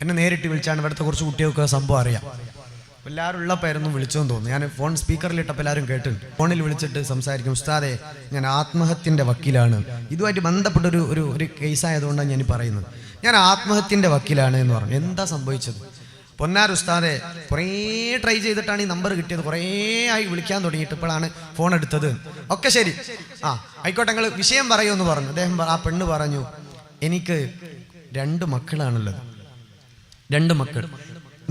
എന്നെ നേരിട്ട് വിളിച്ചാണ്. ഇവിടുത്തെ കുറച്ച് കുട്ടികൾക്ക് സംഭവം അറിയാം. എല്ലാവരും ഉള്ളപ്പായിരുന്നു വിളിച്ചോന്ന് തോന്നുന്നു. ഞാൻ ഫോൺ സ്പീക്കറിലിട്ടപ്പോൾ എല്ലാവരും കേട്ടിട്ടുണ്ട്. ഫോണിൽ വിളിച്ചിട്ട് സംസാരിക്കും, ഉസ്താദെ ഞാൻ ആത്മഹത്യൻ്റെ വക്കീലാണ്. ഇതുമായിട്ട് ബന്ധപ്പെട്ട ഒരു കേസായതുകൊണ്ടാണ് ഞാൻ പറയുന്നത്. ഞാൻ ആത്മഹത്യൻ്റെ വക്കീലാണ് എന്ന് പറഞ്ഞു. എന്താ സംഭവിച്ചത്? പൊന്നാർ ഉസ്താദെ, കുറേ ട്രൈ ചെയ്തിട്ടാണ് ഈ നമ്പർ കിട്ടിയത്. കുറേ ആയി വിളിക്കാൻ തുടങ്ങിയിട്ട് ഇപ്പോഴാണ് ഫോൺ എടുത്തത്. ഒക്കെ ശരി, ആയിക്കോട്ടെ, നിങ്ങൾ വിഷയം പറയുമെന്ന് പറഞ്ഞു. അദ്ദേഹം ആ പെണ്ണ് പറഞ്ഞു, എനിക്ക് 2 മക്കളാണുള്ളത്. 2 മക്കൾ.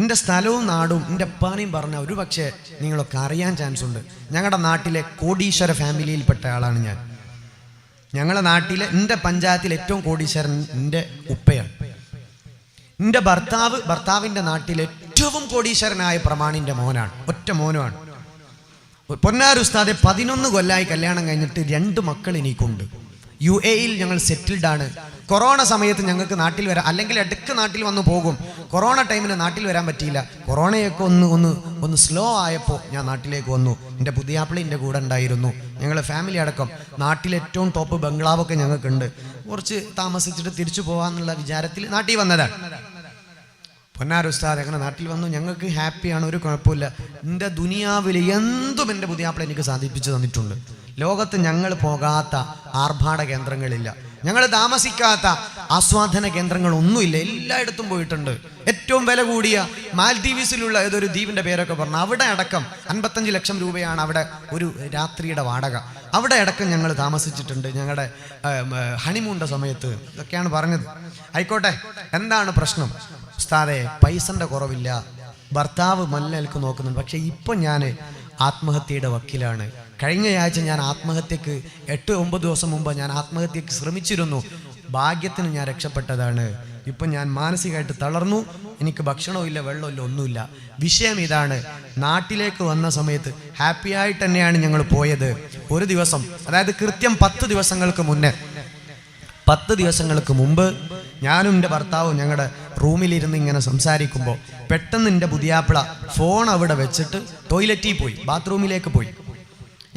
എൻ്റെ സ്ഥലവും നാടും എൻ്റെ അപ്പാനെയും പറഞ്ഞ ഒരു പക്ഷേ നിങ്ങളൊക്കെ അറിയാൻ ചാൻസ് ഉണ്ട്. ഞങ്ങളുടെ നാട്ടിലെ കോടീശ്വര ഫാമിലിയിൽപ്പെട്ട ആളാണ് ഞാൻ. ഞങ്ങളുടെ നാട്ടിലെ എൻ്റെ പഞ്ചായത്തിൽ ഏറ്റവും കോടീശ്വരൻ എൻ്റെ ഉപ്പയാണ്. എൻ്റെ ഭർത്താവിൻ്റെ നാട്ടിൽ ഏറ്റവും കോടീശ്വരനായ പ്രമാണിൻ്റെ മോനാണ്. ഒറ്റ മോനുമാണ്. പൊന്നാർ ഉസ്താദെ, 11 കൊല്ലമായി കല്യാണം കഴിഞ്ഞിട്ട് 2 മക്കൾ എനിക്കുണ്ട്. UAE ഞങ്ങൾ സെറ്റിൽഡ് ആണ്. കൊറോണ സമയത്ത് ഞങ്ങൾക്ക് നാട്ടിൽ വരാം, അല്ലെങ്കിൽ ഇടയ്ക്ക് നാട്ടിൽ വന്നു പോകും. കൊറോണ ടൈമിന് നാട്ടിൽ വരാൻ പറ്റിയില്ല. കൊറോണയൊക്കെ ഒന്ന് സ്ലോ ആയപ്പോൾ ഞാൻ നാട്ടിലേക്ക് വന്നു. എൻ്റെ പുതിയാപ്പിള എൻ്റെ കൂടെ ഉണ്ടായിരുന്നു. ഞങ്ങൾ ഫാമിലി അടക്കം നാട്ടിൽ ഏറ്റവും ടോപ്പ് ബംഗ്ലാവൊക്കെ ഞങ്ങൾക്കുണ്ട്. കുറച്ച് താമസിച്ചിട്ട് തിരിച്ചു പോകാമെന്നുള്ള വിചാരത്തിൽ നാട്ടിൽ വന്നതാണ്. പൊന്നാർ ഉസ്താദ് അങ്ങനെ നാട്ടിൽ വന്നു. ഞങ്ങൾക്ക് ഹാപ്പിയാണ്, ഒരു കുഴപ്പമില്ല. എൻ്റെ ദുനിയാവിൽ എന്തും എൻ്റെ പുതിയാപ്പിള എനിക്ക് സാധിപ്പിച്ചു തന്നിട്ടുണ്ട്. ലോകത്ത് ഞങ്ങൾ പോകാത്ത ആർഭാട കേന്ദ്രങ്ങളില്ല, ഞങ്ങൾ താമസിക്കാത്ത ആസ്വാദന കേന്ദ്രങ്ങളൊന്നുമില്ല. എല്ലായിടത്തും പോയിട്ടുണ്ട്. ഏറ്റവും വില കൂടിയ മാൽദീവ്സിലുള്ള ഏതൊരു ദ്വീപിൻ്റെ പേരൊക്കെ പറഞ്ഞു. അവിടെ അടക്കം 55 ലക്ഷം രൂപയാണ് അവിടെ ഒരു രാത്രിയുടെ വാടക. അവിടെ അടക്കം ഞങ്ങൾ താമസിച്ചിട്ടുണ്ട് ഞങ്ങളുടെ ഹണിമൂണിൻ്റെ സമയത്ത്. ഇതൊക്കെയാണ് പറഞ്ഞത്. ആയിക്കോട്ടെ, എന്താണ് പ്രശ്നം? ഉസ്താദെ, പൈസൻ്റെ കുറവില്ല, ഭർത്താവ് മല്ലൽക്ക് നോക്കുന്നുണ്ട്. പക്ഷേ ഇപ്പം ഞാൻ ആത്മഹത്യയുടെ വക്കീലാണ്. കഴിഞ്ഞ ആഴ്ച ഞാൻ ആത്മഹത്യക്ക് 8-9 ദിവസം മുമ്പ് ഞാൻ ആത്മഹത്യക്ക് ശ്രമിച്ചിരുന്നു. ഭാഗ്യത്തിന് ഞാൻ രക്ഷപ്പെട്ടതാണ്. ഇപ്പം ഞാൻ മാനസികമായിട്ട് തളർന്നു. എനിക്ക് ഭക്ഷണവും ഇല്ല, വെള്ളമില്ല, ഒന്നുമില്ല. വിഷയം ഇതാണ്, നാട്ടിലേക്ക് വന്ന സമയത്ത് ഹാപ്പി ആയിട്ട് തന്നെയാണ് ഞങ്ങൾ പോയത്. ഒരു ദിവസം, അതായത് കൃത്യം 10 ദിവസങ്ങൾക്ക് മുന്നേ, 10 ദിവസങ്ങൾക്ക് മുമ്പ് ഞാനും എൻ്റെ ഭർത്താവും ഞങ്ങളുടെ റൂമിലിരുന്ന് ഇങ്ങനെ സംസാരിക്കുമ്പോൾ പെട്ടെന്ന് എൻ്റെ പുതിയാപ്പിള ഫോൺ അവിടെ വെച്ചിട്ട് ടോയ്ലറ്റിൽ പോയി, ബാത്റൂമിലേക്ക് പോയി.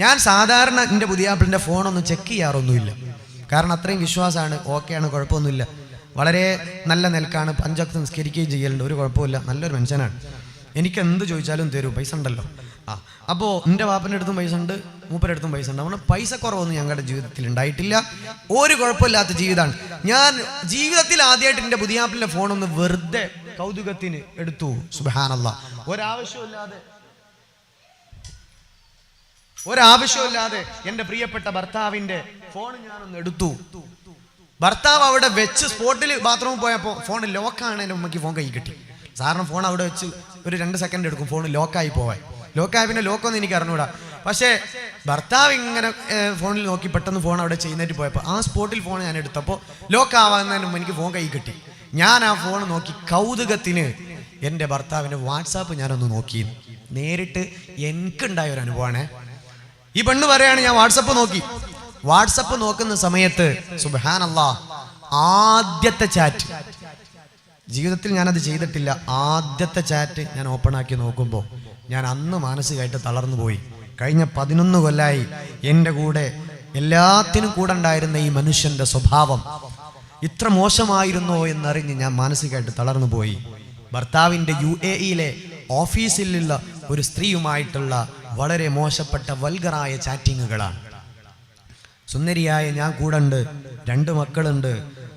ഞാൻ സാധാരണ എൻ്റെ പുതിയാപ്പിളിൻ്റെ ഫോണൊന്നും ചെക്ക് ചെയ്യാറൊന്നുമില്ല. കാരണം അത്രയും വിശ്വാസമാണ്, ഓക്കെയാണ്, കുഴപ്പമൊന്നുമില്ല. വളരെ നല്ല നിലക്കാണ്, 5 വക്ത് നിസ്കരിക്കുകയും ചെയ്യലുണ്ട്, ഒരു കുഴപ്പമില്ല, നല്ലൊരു മനുഷ്യനാണ്. എനിക്ക് എന്ത് ചോദിച്ചാലും തരും, പൈസ ഉണ്ടല്ലോ. അപ്പോൾ എൻ്റെ വാപ്പൻ്റെ അടുത്തും പൈസ ഉണ്ട്, മൂപ്പരുടെ അടുത്തും പൈസ ഉണ്ട്. അതുകൊണ്ട് പൈസ കുറവൊന്നും ഞങ്ങളുടെ ജീവിതത്തിൽ ഉണ്ടായിട്ടില്ല. ഒരു കുഴപ്പമില്ലാത്ത ജീവിതമാണ്. ഞാൻ ജീവിതത്തിൽ ആദ്യമായിട്ട് എൻ്റെ പുതിയാപ്പിളിൻ്റെ ഫോണൊന്ന് വെറുതെ കൗതുകത്തിന് എടുത്തു. സുബ്ഹാനല്ലാഹ്, ഒരാവശ്യമില്ലാതെ എൻ്റെ പ്രിയപ്പെട്ട ഭർത്താവിൻ്റെ ഫോൺ ഞാനൊന്ന് എടുത്തു. ഭർത്താവ് അവിടെ വെച്ച് സ്പോട്ടിൽ ബാത്റൂമിൽ പോയപ്പോൾ ഫോൺ ലോക്കാണ്. എൻ്റെ ഉമ്മയ്ക്ക് ഫോൺ കൈ കിട്ടി. സാറിന് ഫോൺ അവിടെ വെച്ച് ഒരു 2 സെക്കൻഡ് എടുക്കും ഫോൺ ലോക്കായി പോവാൻ. ലോക്കായ പിന്നെ ലോക്കൊന്നും എനിക്ക് അറിഞ്ഞൂടാ. പക്ഷേ ഭർത്താവ് ഇങ്ങനെ ഫോണിൽ നോക്കി പെട്ടെന്ന് ഫോൺ അവിടെ ചെയ്യുന്നേറ്റ് പോയപ്പോൾ ആ സ്പോട്ടിൽ ഫോൺ ഞാൻ എടുത്തപ്പോൾ ലോക്കാവാന്നതിന് മുമ്പ് എനിക്ക് ഫോൺ കൈ കിട്ടി. ഞാൻ ആ ഫോൺ നോക്കി കൗതുകത്തിന് എൻ്റെ ഭർത്താവിൻ്റെ വാട്സാപ്പ് ഞാനൊന്ന് നോക്കി. നേരിട്ട് എനിക്കുണ്ടായ ഒരു അനുഭവമാണ്. ഈ പെണ്ണ് പറയാണ്, ഞാൻ വാട്സപ്പ് നോക്കുന്ന സമയത്ത് സുബ്ഹാനല്ലാഹ്, ആദ്യത്തെ ചാറ്റ്, ജീവിതത്തിൽ ഞാനത് ചെയ്തിട്ടില്ല, ആദ്യത്തെ ചാറ്റ് ഞാൻ ഓപ്പൺ ആക്കി നോക്കുമ്പോൾ ഞാൻ അന്ന് മാനസികമായിട്ട് തളർന്നു പോയി. കഴിഞ്ഞ 11 കൊല്ലമായി എൻ്റെ കൂടെ എല്ലാത്തിനും കൂടെ ഉണ്ടായിരുന്ന ഈ മനുഷ്യൻ്റെ സ്വഭാവം ഇത്ര മോശമായിരുന്നോ എന്നറിഞ്ഞ് ഞാൻ മാനസികമായിട്ട് തളർന്നു പോയി. ഭർത്താവിൻ്റെ UAE ഓഫീസിലുള്ള ഒരു സ്ത്രീയുമായിട്ടുള്ള വളരെ മോശപ്പെട്ട വൽഗറായ ചാറ്റിങ്ങുകളാണ്. സുന്ദരിയായ ഞാൻ കൂടെ ഉണ്ട്, 2 മക്കളുണ്ട്,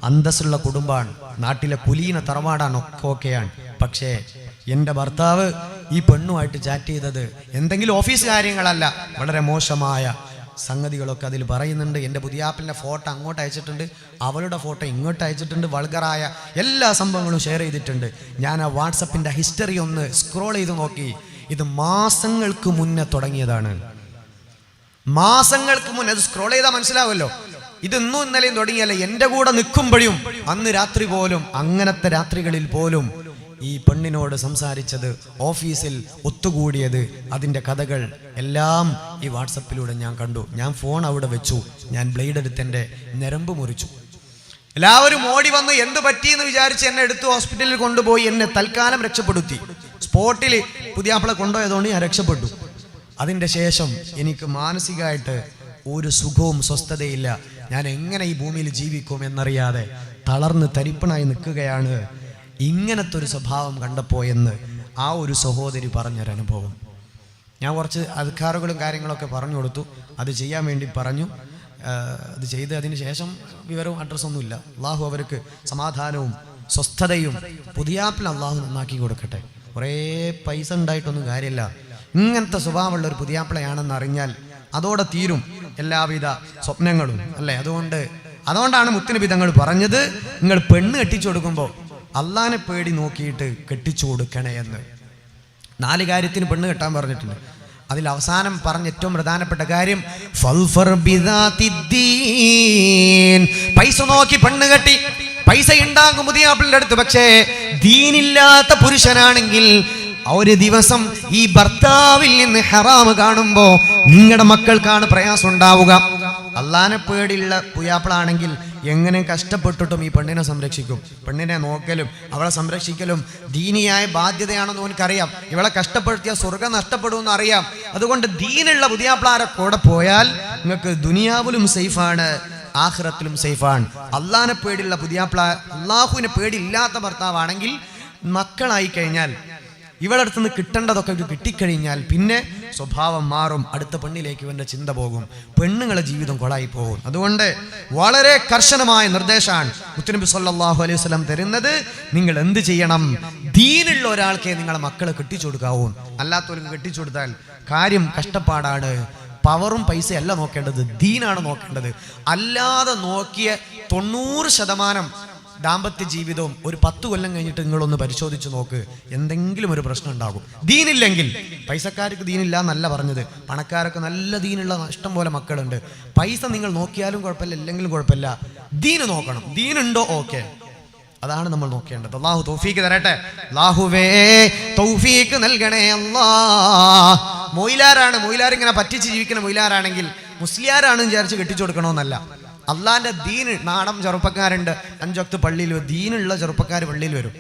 അന്തസ്സുള്ള കുടുംബമാണ്, നാട്ടിലെ കുലീന തറവാടാണ്, ഒക്കെയാണ്. പക്ഷേ എൻ്റെ ഭർത്താവ് ഈ പെണ്ണുമായിട്ട് ചാറ്റ് ചെയ്തത് എന്തെങ്കിലും ഓഫീസ് കാര്യങ്ങളല്ല, വളരെ മോശമായ സംഗതികളൊക്കെ അതിൽ പറയുന്നുണ്ട്. എൻ്റെ പുതിയാപ്പിളിൻ്റെ ഫോട്ടോ അങ്ങോട്ട് അയച്ചിട്ടുണ്ട്, അവളുടെ ഫോട്ടോ ഇങ്ങോട്ട് അയച്ചിട്ടുണ്ട്, വൾഗറായ എല്ലാ സംഭവങ്ങളും ഷെയർ ചെയ്തിട്ടുണ്ട്. ഞാൻ ആ വാട്സപ്പിൻ്റെ ഹിസ്റ്ററി ഒന്ന് സ്ക്രോൾ ചെയ്ത് നോക്കി. ഇത് മാസങ്ങൾക്ക് മുന്നേ തുടങ്ങിയതാണ്. മാസങ്ങൾക്ക് മുന്നേ അത് സ്ക്രോൾ ചെയ്താൽ മനസ്സിലാവുമല്ലോ. ഇതൊന്നും ഇന്നലെയും തുടങ്ങിയല്ല. എൻ്റെ കൂടെ നിൽക്കുമ്പോഴും അന്ന് രാത്രി പോലും, അങ്ങനത്തെ രാത്രികളിൽ പോലും ഈ പെണ്ണിനോട് സംസാരിച്ചത്, ഓഫീസിൽ ഒത്തുകൂടിയത്, അതിൻ്റെ കഥകൾ എല്ലാം ഈ വാട്സപ്പിലൂടെ ഞാൻ കണ്ടു. ഞാൻ ഫോൺ അവിടെ വെച്ചു, ഞാൻ ബ്ലേഡ് എടുത്ത് എൻ്റെ ഞരമ്പ് മുറിച്ചു. എല്ലാവരും ഓടി വന്ന് എന്ത് പറ്റിയെന്ന് വിചാരിച്ച് എന്നെ എടുത്ത് ഹോസ്പിറ്റലിൽ കൊണ്ടുപോയി എന്നെ തൽക്കാലം രക്ഷപ്പെടുത്തി. സ്പോട്ടിൽ പുതിയാപ്പിളെ കൊണ്ടുപോയതുകൊണ്ട് ഞാൻ രക്ഷപ്പെട്ടു. അതിൻ്റെ ശേഷം എനിക്ക് മാനസികമായിട്ട് ഒരു സുഖവും സ്വസ്ഥതയില്ല. ഞാൻ എങ്ങനെ ഈ ഭൂമിയിൽ ജീവിക്കും എന്നറിയാതെ തളർന്ന് തരിപ്പണായി നിൽക്കുകയാണ്. ഇങ്ങനത്തെ ഒരു സ്വഭാവം കണ്ടപ്പോൾ എന്ന് ആ ഒരു സഹോദരി പറഞ്ഞൊരനുഭവം. ഞാൻ കുറച്ച് അദ്കാറുകളും കാര്യങ്ങളൊക്കെ പറഞ്ഞു കൊടുത്തു, അത് ചെയ്യാൻ വേണ്ടി പറഞ്ഞു. അത് ചെയ്ത് അതിന് ശേഷം വിവരവും അഡ്രസ്സൊന്നുമില്ല. അള്ളാഹു അവർക്ക് സമാധാനവും സ്വസ്ഥതയും പുതിയാപ്പിൽ അള്ളാഹു നന്നാക്കി കൊടുക്കട്ടെ. കുറേ പൈസ ഉണ്ടായിട്ടൊന്നും കാര്യമില്ല. ഇങ്ങനത്തെ സ്വഭാവമുള്ള ഒരു പുതിയാപ്പിളയാണെന്ന് അറിഞ്ഞാൽ അതോടെ തീരും എല്ലാവിധ സ്വപ്നങ്ങളും അല്ലേ. അതുകൊണ്ടാണ് മുത്തുനബി തങ്ങൾ പറഞ്ഞത്, നിങ്ങൾ പെണ്ണ് കെട്ടിച്ചു കൊടുക്കുമ്പോൾ അള്ളാനെ പേടി നോക്കിയിട്ട് കെട്ടിച്ചു കൊടുക്കണേ എന്ന്. 4 കാര്യത്തിന് പെണ്ണ് കെട്ടാൻ പറഞ്ഞിട്ടുണ്ട്. അതിൽ അവസാനം പറഞ്ഞ ഏറ്റവും പ്രധാനപ്പെട്ട കാര്യം പൈസ നോക്കി പെണ്ണ് കെട്ടി. പൈസ ഉണ്ടാകും പുതിയാപ്പിളിന്റെ അടുത്ത്, പക്ഷേ ദീനില്ലാത്ത പുരുഷനാണെങ്കിൽ ഒരു ദിവസം ഈ ഭർത്താവിൽ നിന്ന് ഹറാമ് കാണുമ്പോ നിങ്ങളുടെ മക്കൾക്കാണ് പ്രയാസം ഉണ്ടാവുക. അള്ളാനെ പേടിയുള്ള പുയ്യാപ്പിളാണെങ്കിൽ എങ്ങനെ കഷ്ടപ്പെട്ടിട്ടും ഈ പെണ്ണിനെ സംരക്ഷിക്കും. പെണ്ണിനെ നോക്കലും അവളെ സംരക്ഷിക്കലും ദീനിയായ ബാധ്യതയാണെന്ന് എനിക്കറിയാം. ഇവളെ കഷ്ടപ്പെടുത്തിയ സ്വർഗം നഷ്ടപ്പെടുമെന്ന് അറിയാം. അതുകൊണ്ട് ദീനുള്ള പുതിയാപ്പിളാരെ കൂടെ പോയാൽ നിങ്ങൾക്ക് ദുനിയാവിലും സേഫാണ്, ആഖിറത്തിലും സേഫാണ്. അള്ളാനെ പേടിയുള്ള പുതിയാപ്പിള, അള്ളാഹുവിനെ പേടിയില്ലാത്ത ഭർത്താവാണെങ്കിൽ മക്കളായി കഴിഞ്ഞാൽ ഇവളുടെ അടുത്ത് നിന്ന് കിട്ടേണ്ടതൊക്കെ കിട്ടിക്കഴിഞ്ഞാൽ പിന്നെ സ്വഭാവം മാറും. അടുത്ത പെണ്ണിലേക്ക് ഇവന്റെ ചിന്ത പോകും, പെണ്ണുങ്ങളെ ജീവിതം കൊളായി പോകും. അതുകൊണ്ട് വളരെ കർശനമായ നിർദ്ദേശമാണ് മുത്തുനബി സല്ലല്ലാഹു അലൈഹി വസല്ലം തരുന്നത്. നിങ്ങൾ എന്ത് ചെയ്യണം? ദീനുള്ള ഒരാൾക്കേ നിങ്ങളെ മക്കളെ കെട്ടിച്ചു കൊടുക്കാവൂ. അല്ലാത്തവർക്ക് കെട്ടിച്ചു കൊടുത്താൽ കാര്യം കഷ്ടപ്പാടാണ്. പവറും പൈസയല്ല നോക്കേണ്ടത്, ദീനാണ് നോക്കേണ്ടത്. അല്ലാതെ നോക്കിയ 90% ദാമ്പത്യ ജീവിതവും ഒരു 10 കൊല്ലം കഴിഞ്ഞിട്ട് നിങ്ങളൊന്ന് പരിശോധിച്ച് നോക്ക്, എന്തെങ്കിലും ഒരു പ്രശ്നം ഉണ്ടാകും. ദീനില്ലെങ്കിൽ, പൈസക്കാർക്ക് ദീനില്ല എന്നല്ല പറഞ്ഞത്, പണക്കാരൊക്കെ നല്ല ദീനുള്ള ഇഷ്ടം പോലെ മക്കളുണ്ട്. പൈസ നിങ്ങൾ നോക്കിയാലും കുഴപ്പമില്ല, ഇല്ലെങ്കിലും കുഴപ്പമില്ല, ദീന് നോക്കണം. ദീനുണ്ടോ? ഓക്കെ, അതാണ് നമ്മൾ നോക്കേണ്ടത്. അള്ളാഹു തൗഫീക്ക് തരട്ടെ. അല്ലാഹുവേ തൗഫീക്ക് നൽകണേ അല്ലാ. മൊയിലാർ ഇങ്ങനെ പറ്റിച്ച് ജീവിക്കുന്ന മൊയിലാറാണെങ്കിൽ മുസ്ലിയാരാണെന്ന് വിചാരിച്ച് കെട്ടിച്ചു കൊടുക്കണമെന്നല്ല. അള്ളാന്റെ ദീന്, നാടൻ ചെറുപ്പക്കാരുണ്ട് 5 വക്ത് പള്ളിയിൽ, ദീനുള്ള ചെറുപ്പക്കാർ പള്ളിയിൽ വരും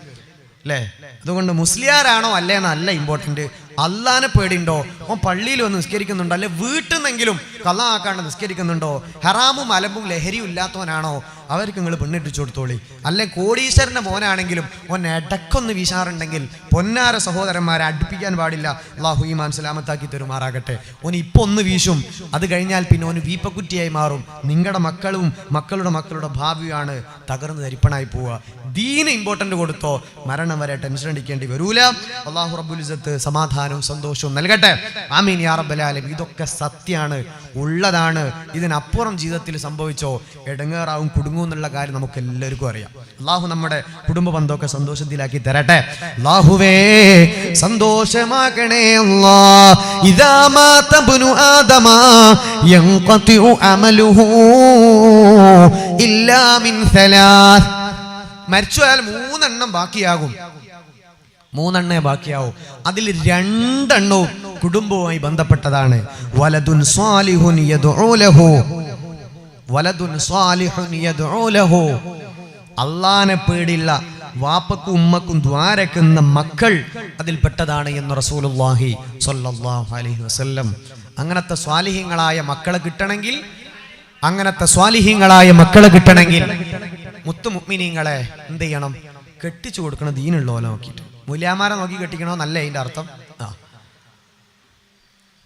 അല്ലേ. അതുകൊണ്ട് മുസ്ലിയാരാണോ അല്ലേന്നല്ല ഇമ്പോർട്ടൻറ്റ്, അള്ളാനെ പേടിയുണ്ടോ, ഓൻ പള്ളിയിൽ വന്ന് നിസ്കരിക്കുന്നുണ്ടോ, അല്ലെ വീട്ടിൽ നിന്നെങ്കിലും കള്ള ആക്കാണ്ട് നിസ്കരിക്കുന്നുണ്ടോ, ഹറാമും അലമ്പും ലഹരിയും ഇല്ലാത്തവനാണോ, അവർക്ക് നിങ്ങൾ പെണ്ണിട്ടിച്ചു കൊടുത്തോളി. അല്ലെ കോടീശ്വരൻ്റെ മോനാണെങ്കിലും ഓൻ ഇടക്കൊന്ന് വീശാറുണ്ടെങ്കിൽ പൊന്നാര സഹോദരന്മാരെ അടുപ്പിക്കാൻ പാടില്ല. അള്ളാഹു ഈമാൻ സലാമത്താക്കി തരുമാറാകട്ടെ. ഓൻ ഇപ്പൊ ഒന്ന് വീശും, അത് കഴിഞ്ഞാൽ പിന്നെ ഓന് വീപ്പക്കുറ്റിയായി മാറും. നിങ്ങളുടെ മക്കളും മക്കളുടെ ഭാവിയാണ് തകർന്ന് തരിപ്പണായി പോവുക. ദീന് ഇമ്പോർട്ടൻ്റ് കൊടുത്തോ മരണം വരെ ടെൻഷൻ അടിക്കേണ്ടി വരൂല. അള്ളാഹു റബ്ബുൽ ഇസ്സത്ത് സമാധാനവും സന്തോഷവും നൽകട്ടെ. ആമീൻ യാ റബ്ബൽ ആലമീൻ. ഇതൊക്കെ സത്യമാണ്, ഉള്ളതാണ്. ഇതിനപ്പുറം ജീവിതത്തിൽ സംഭവിച്ചോ എടങ്ങേറാവും, കുടുങ്ങും എന്നുള്ള കാര്യം നമുക്ക് എല്ലാവർക്കും അറിയാം. അള്ളാഹു നമ്മുടെ കുടുംബ ബന്ധമൊക്കെ സന്തോഷത്തിലാക്കി തരട്ടെ. അല്ലാഹുവേ സന്തോഷമാക്കണേ അല്ലാ. ഇദാ മാത ഇബ്നു ആദമ യൻഖതിഉ അമലുഹു ഇല്ലാ മിൻ സലാസ്. മരിച്ചുപോയാൽ 3 എണ്ണം ബാക്കിയാകും. 3 എണ്ണേ ബാക്കിയാവും. അതിൽ 2 എണ്ണവും കുടുംബവുമായി ബന്ധപ്പെട്ടതാണ്. വലദുൻ സാലിഹുൻ യദ്ഉ ലഹു, വലദുൻ സാലിഹുൻ യദ്ഉ ലഹു. അല്ലാഹനെ പേടിയുള്ള വാപ്പക്കും ഉമ്മക്കും ദ്വാരക്കുന്ന മക്കൾ അതിൽപ്പെട്ടതാണ് എന്ന് റസൂലുള്ളാഹി സ്വല്ലല്ലാഹു അലൈഹി വസല്ലം. അങ്ങനത്തെ സ്വാലിഹീങ്ങളായ മക്കളെ കിട്ടണമെങ്കിൽ മുത്തു മുഅ്മിനീങ്ങളെ എന്ത് ചെയ്യണം? കെട്ടിച്ചു കൊടുക്കണം ദീനുള്ള പോലെ നോക്കിയിട്ട്. മുലിയാമാരെ നോക്കി കെട്ടിക്കണമെന്നല്ല അതിൻ്റെ അർത്ഥം.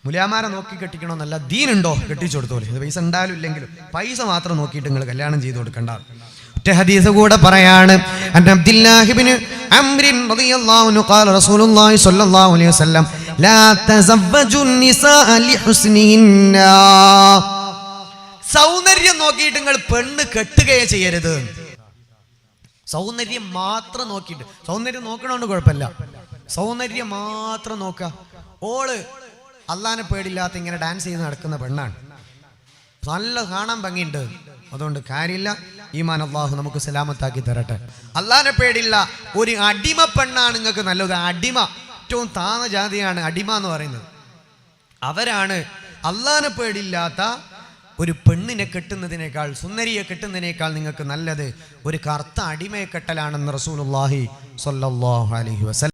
മുലിയാമാരെ നോക്കി കെട്ടിക്കണമെന്നല്ല, ദീനുണ്ടോ കെട്ടിച്ചു കൊടുത്തോളൂ. ഇത് പൈസ ഉണ്ടായാലും ഇല്ലെങ്കിലും പൈസ മാത്രം നോക്കിയിട്ട് നിങ്ങൾ കല്യാണം ചെയ്ത് കൊടുക്കണ്ട. ഒറ്റ ഹദീസ് കൂടെ പറയാണ്. അബ്ദുല്ലാഹി ഇബ്നു അംർ റളിയല്ലാഹു അൻഹു ഖാല റസൂലുള്ളാഹി സ്വല്ലല്ലാഹു അലൈഹി വസല്ലം ലാ തസവ്വജു നിസാഅ ലിഹുസ്നിഹിന്ന. സൗന്ദര്യം നോക്കിയിട്ട് നിങ്ങൾ പെണ്ണ് കെട്ടുകയേ ചെയ്യരുത്. സൗന്ദര്യം മാത്രം നോക്കിയിട്ട്, സൗന്ദര്യം നോക്കണോണ്ട് കുഴപ്പമില്ല, സൗന്ദര്യം മാത്രം നോക്കുക. ഓള് അള്ളാനെ പേടില്ലാത്ത ഇങ്ങനെ ഡാൻസ് ചെയ്ത് നടക്കുന്ന പെണ്ണാണ്, നല്ല കാണാൻ ഭംഗിയുണ്ട്, അതുകൊണ്ട് കാര്യമില്ല. ഈമാൻ അള്ളാഹു നമുക്ക് സലാമത്താക്കി തരട്ടെ. അള്ളാനെ പേടില്ല ഒരു അടിമ പെണ്ണാണ് നിങ്ങൾക്ക് നല്ലത്. അടിമ ഏറ്റവും താഴ്ന്ന ജാതിയാണ് അടിമ എന്ന് പറയുന്നത്. അവരാണ് അള്ളാനെ പേടില്ലാത്ത ഒരു പെണ്ണിനെ കെട്ടുന്നതിനേക്കാൾ, സുന്ദരിയെ കെട്ടുന്നതിനേക്കാൾ നിങ്ങൾക്ക് നല്ലത് ഒരു കറുത്ത അടിമയെ കെട്ടലാണെന്ന് റസൂലുള്ളാഹി സ്വല്ലല്ലാഹു അലൈഹി വസല്ലം.